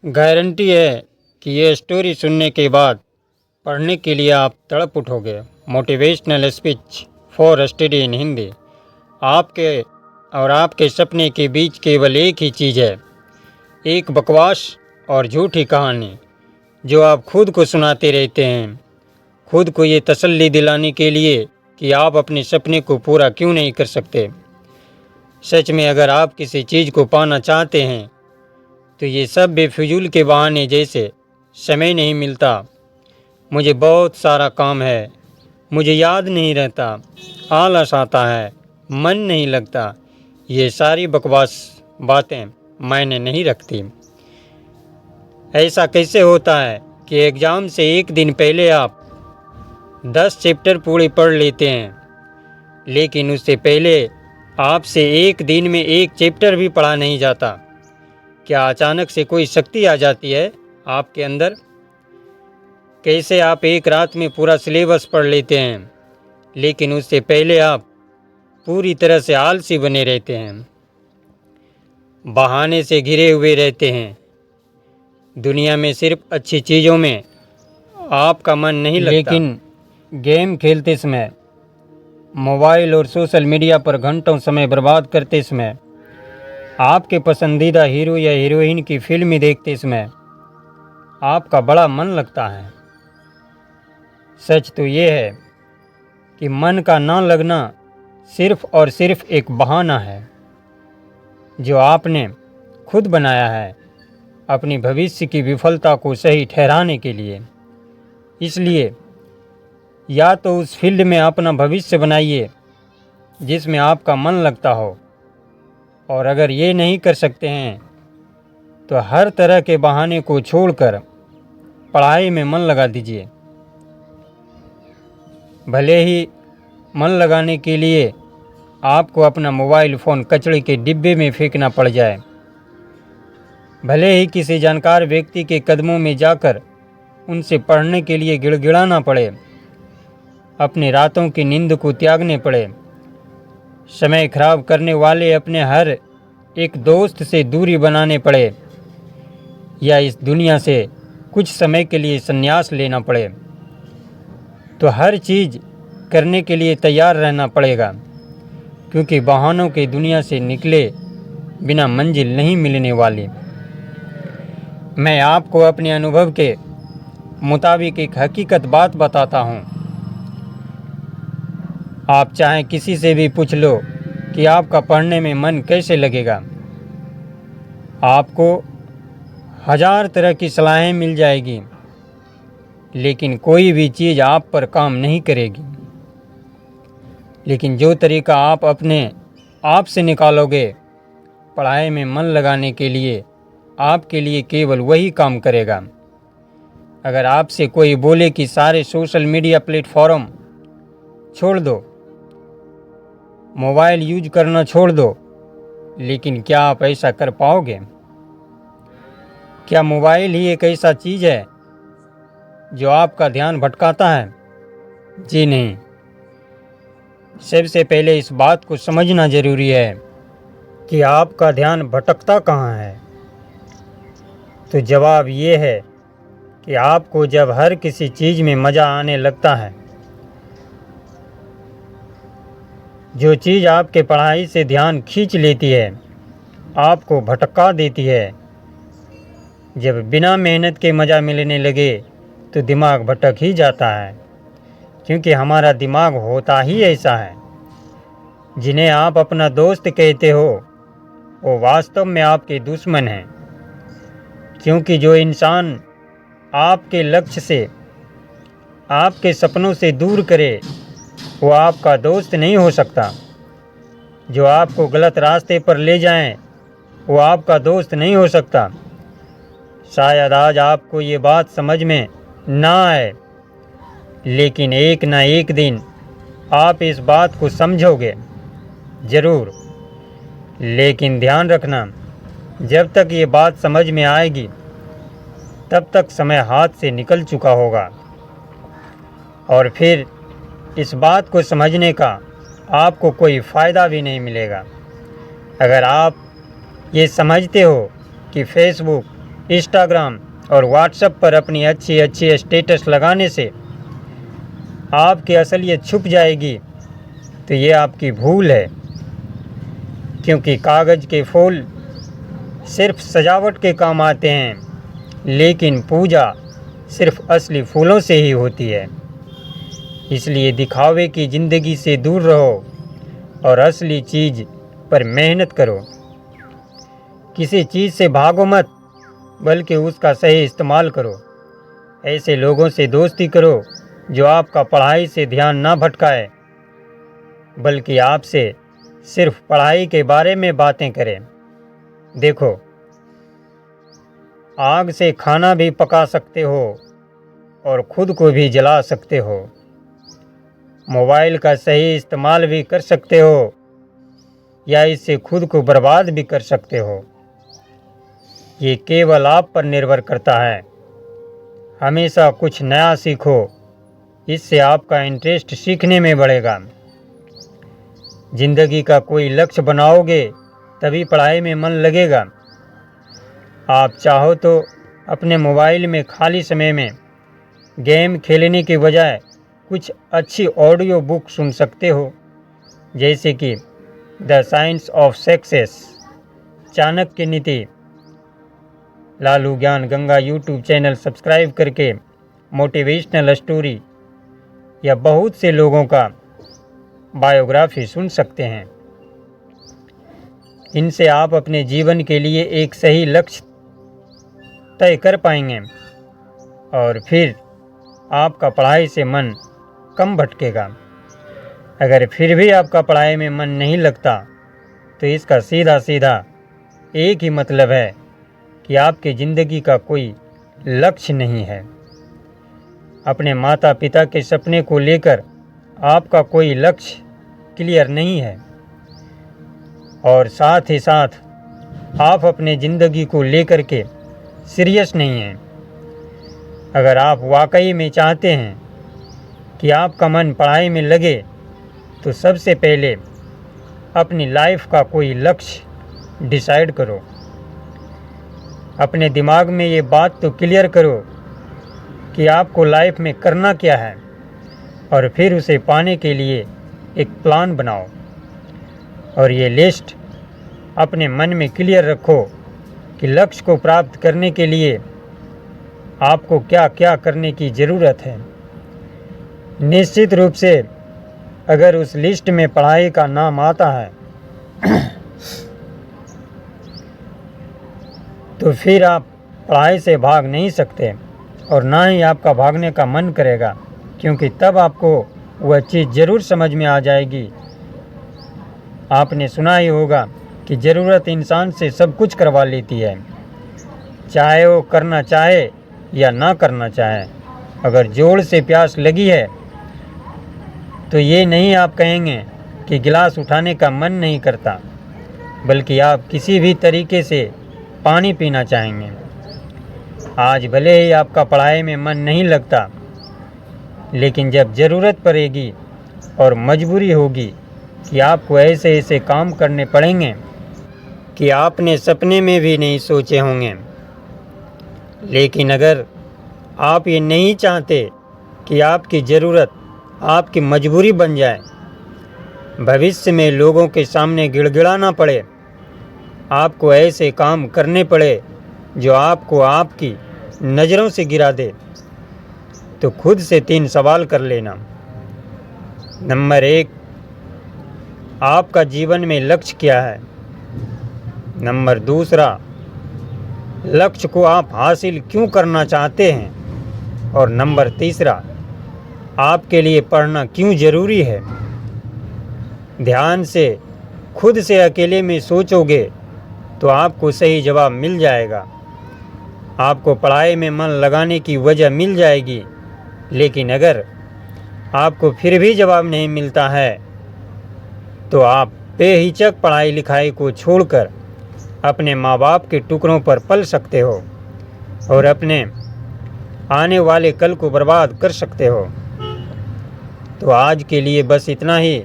Guarantee है कि ये स्टोरी सुनने के बाद पढ़ने के लिए आप तड़प उठोगे। Motivational speech for study in Hindi. आपके और आपके सपने के बीच केवल एक ही चीज़ है, एक बकवास और झूठी कहानी जो आप खुद को सुनाते रहते हैं, खुद को ये तसल्ली दिलाने के लिए कि आप अपने सपने को पूरा क्यों नहीं कर सकते। सच में अगर आप किसी चीज़ को पाना चाहते हैं तो ये सब बेफिजूल के बहाने जैसे समय नहीं मिलता, मुझे बहुत सारा काम है, मुझे याद नहीं रहता, आलस आता है, मन नहीं लगता, ये सारी बकवास बातें मायने नहीं रखती। ऐसा कैसे होता है कि एग्ज़ाम से एक दिन पहले आप 10 चैप्टर पूरे पढ़ लेते हैं, लेकिन उससे पहले आपसे एक दिन में एक चैप्टर भी पढ़ा नहीं जाता। क्या अचानक से कोई शक्ति आ जाती है आपके अंदर? कैसे आप एक रात में पूरा सिलेबस पढ़ लेते हैं, लेकिन उससे पहले आप पूरी तरह से आलसी बने रहते हैं, बहाने से घिरे हुए रहते हैं। दुनिया में सिर्फ अच्छी चीज़ों में आपका मन नहीं लगता, लेकिन गेम खेलते समय, मोबाइल और सोशल मीडिया पर घंटों समय बर्बाद करते समय, आपके पसंदीदा हीरो या हीरोइन की फिल्म देखते समय आपका बड़ा मन लगता है। सच तो ये है कि मन का ना लगना सिर्फ और सिर्फ एक बहाना है जो आपने खुद बनाया है अपनी भविष्य की विफलता को सही ठहराने के लिए। इसलिए या तो उस फील्ड में अपना भविष्य बनाइए जिसमें आपका मन लगता हो, और अगर ये नहीं कर सकते हैं तो हर तरह के बहाने को छोड़कर पढ़ाई में मन लगा दीजिए। भले ही मन लगाने के लिए आपको अपना मोबाइल फ़ोन कचरे के डिब्बे में फेंकना पड़ जाए, भले ही किसी जानकार व्यक्ति के कदमों में जाकर उनसे पढ़ने के लिए गिड़गिड़ाना पड़े, अपनी रातों की नींद को त्यागने पड़े, समय खराब करने वाले अपने हर एक दोस्त से दूरी बनाने पड़े, या इस दुनिया से कुछ समय के लिए संन्यास लेना पड़े, तो हर चीज़ करने के लिए तैयार रहना पड़ेगा, क्योंकि बहानों की दुनिया से निकले बिना मंजिल नहीं मिलने वाली। मैं आपको अपने अनुभव के मुताबिक एक हकीकत बात बताता हूँ। आप चाहे किसी से भी पूछ लो कि आपका पढ़ने में मन कैसे लगेगा, आपको 1000 तरह की सलाहें मिल जाएगी, लेकिन कोई भी चीज़ आप पर काम नहीं करेगी। लेकिन जो तरीका आप अपने आप से निकालोगे पढ़ाई में मन लगाने के लिए, आपके लिए केवल वही काम करेगा। अगर आपसे कोई बोले कि सारे सोशल मीडिया प्लेटफॉर्म छोड़ दो, मोबाइल यूज करना छोड़ दो, लेकिन क्या आप ऐसा कर पाओगे? क्या मोबाइल ही एक ऐसा चीज़ है जो आपका ध्यान भटकाता है? जी नहीं। सबसे पहले इस बात को समझना ज़रूरी है कि आपका ध्यान भटकता कहाँ है। तो जवाब ये है कि आपको जब हर किसी चीज़ में मज़ा आने लगता है, जो चीज़ आपके पढ़ाई से ध्यान खींच लेती है, आपको भटका देती है, जब बिना मेहनत के मज़ा मिलने लगे तो दिमाग भटक ही जाता है, क्योंकि हमारा दिमाग होता ही ऐसा है। जिन्हें आप अपना दोस्त कहते हो वो वास्तव में आपके दुश्मन हैं, क्योंकि जो इंसान आपके लक्ष्य से, आपके सपनों से दूर करे वो आपका दोस्त नहीं हो सकता। जो आपको गलत रास्ते पर ले जाएं वो आपका दोस्त नहीं हो सकता। शायद आज आपको ये बात समझ में ना आए, लेकिन एक ना एक दिन आप इस बात को समझोगे ज़रूर। लेकिन ध्यान रखना, जब तक ये बात समझ में आएगी तब तक समय हाथ से निकल चुका होगा, और फिर इस बात को समझने का आपको कोई फ़ायदा भी नहीं मिलेगा। अगर आप ये समझते हो कि फेसबुक, इंस्टाग्राम और व्हाट्सएप पर अपनी अच्छी अच्छी स्टेटस लगाने से आपकी असलियत छुप जाएगी, तो ये आपकी भूल है। क्योंकि कागज़ के फूल सिर्फ सजावट के काम आते हैं, लेकिन पूजा सिर्फ असली फूलों से ही होती है। इसलिए दिखावे की ज़िंदगी से दूर रहो और असली चीज़ पर मेहनत करो। किसी चीज़ से भागो मत, बल्कि उसका सही इस्तेमाल करो। ऐसे लोगों से दोस्ती करो जो आपका पढ़ाई से ध्यान ना भटकाए, बल्कि आपसे सिर्फ पढ़ाई के बारे में बातें करें। देखो, आग से खाना भी पका सकते हो और खुद को भी जला सकते हो। मोबाइल का सही इस्तेमाल भी कर सकते हो या इससे खुद को बर्बाद भी कर सकते हो। ये केवल आप पर निर्भर करता है। हमेशा कुछ नया सीखो, इससे आपका इंटरेस्ट सीखने में बढ़ेगा। जिंदगी का कोई लक्ष्य बनाओगे तभी पढ़ाई में मन लगेगा। आप चाहो तो अपने मोबाइल में खाली समय में गेम खेलने के बजाय कुछ अच्छी ऑडियो बुक सुन सकते हो, जैसे कि the science of success, Chanakya नीति, लालू ज्ञान गंगा यूट्यूब चैनल सब्सक्राइब करके मोटिवेशनल स्टोरी या बहुत से लोगों का बायोग्राफी सुन सकते हैं। इनसे आप अपने जीवन के लिए एक सही लक्ष्य तय कर पाएंगे और फिर आपका पढ़ाई से मन कम भटकेगा। अगर फिर भी आपका पढ़ाई में मन नहीं लगता, तो इसका सीधा सीधा एक ही मतलब है कि आपकी ज़िंदगी का कोई लक्ष्य नहीं है। अपने माता पिता के सपने को लेकर आपका कोई लक्ष्य क्लियर नहीं है और साथ ही साथ आप अपने ज़िंदगी को लेकर के सीरियस नहीं हैं। अगर आप वाकई में चाहते हैं कि आपका मन पढ़ाई में लगे, तो सबसे पहले अपनी लाइफ का कोई लक्ष्य डिसाइड करो। अपने दिमाग में ये बात तो क्लियर करो कि आपको लाइफ में करना क्या है और फिर उसे पाने के लिए एक प्लान बनाओ और ये लिस्ट अपने मन में क्लियर रखो कि लक्ष्य को प्राप्त करने के लिए आपको क्या क्या करने की ज़रूरत है। निश्चित रूप से अगर उस लिस्ट में पढ़ाई का नाम आता है तो फिर आप पढ़ाई से भाग नहीं सकते और ना ही आपका भागने का मन करेगा, क्योंकि तब आपको वह चीज़ ज़रूर समझ में आ जाएगी। आपने सुना ही होगा कि ज़रूरत इंसान से सब कुछ करवा लेती है, चाहे वो करना चाहे या ना करना चाहे। अगर जोर से प्यास लगी है तो ये नहीं आप कहेंगे कि गिलास उठाने का मन नहीं करता, बल्कि आप किसी भी तरीके से पानी पीना चाहेंगे। आज भले ही आपका पढ़ाई में मन नहीं लगता, लेकिन जब ज़रूरत पड़ेगी और मजबूरी होगी कि आपको ऐसे ऐसे काम करने पड़ेंगे कि आपने सपने में भी नहीं सोचे होंगे। लेकिन अगर आप ये नहीं चाहते कि आपकी ज़रूरत आपकी मजबूरी बन जाए, भविष्य में लोगों के सामने गिड़गिड़ाना पड़े, आपको ऐसे काम करने पड़े जो आपको आपकी नज़रों से गिरा दे, तो खुद से 3 सवाल कर लेना। नंबर 1, आपका जीवन में लक्ष्य क्या है? नंबर 2, लक्ष्य को आप हासिल क्यों करना चाहते हैं? और नंबर 3, आपके लिए पढ़ना क्यों ज़रूरी है? ध्यान से खुद से अकेले में सोचोगे तो आपको सही जवाब मिल जाएगा। आपको पढ़ाई में मन लगाने की वजह मिल जाएगी। लेकिन अगर आपको फिर भी जवाब नहीं मिलता है, तो आप बेहिचक पढ़ाई लिखाई को छोड़कर अपने माँ बाप के टुकड़ों पर पल सकते हो और अपने आने वाले कल को बर्बाद कर सकते हो। तो आज के लिए बस इतना ही।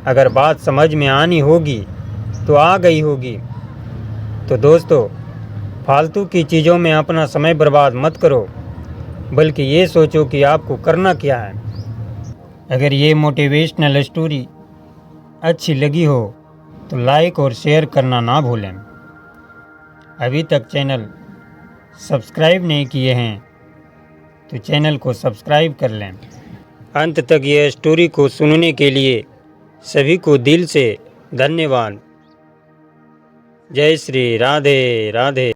अगर बात समझ में आनी होगी तो आ गई होगी। तो दोस्तों, फालतू की चीज़ों में अपना समय बर्बाद मत करो, बल्कि ये सोचो कि आपको करना क्या है। अगर ये मोटिवेशनल स्टोरी अच्छी लगी हो तो लाइक और शेयर करना ना भूलें। अभी तक चैनल सब्सक्राइब नहीं किए हैं तो चैनल को सब्सक्राइब कर लें। अंत तक यह स्टोरी को सुनने के लिए सभी को दिल से धन्यवाद। जय श्री राधे राधे।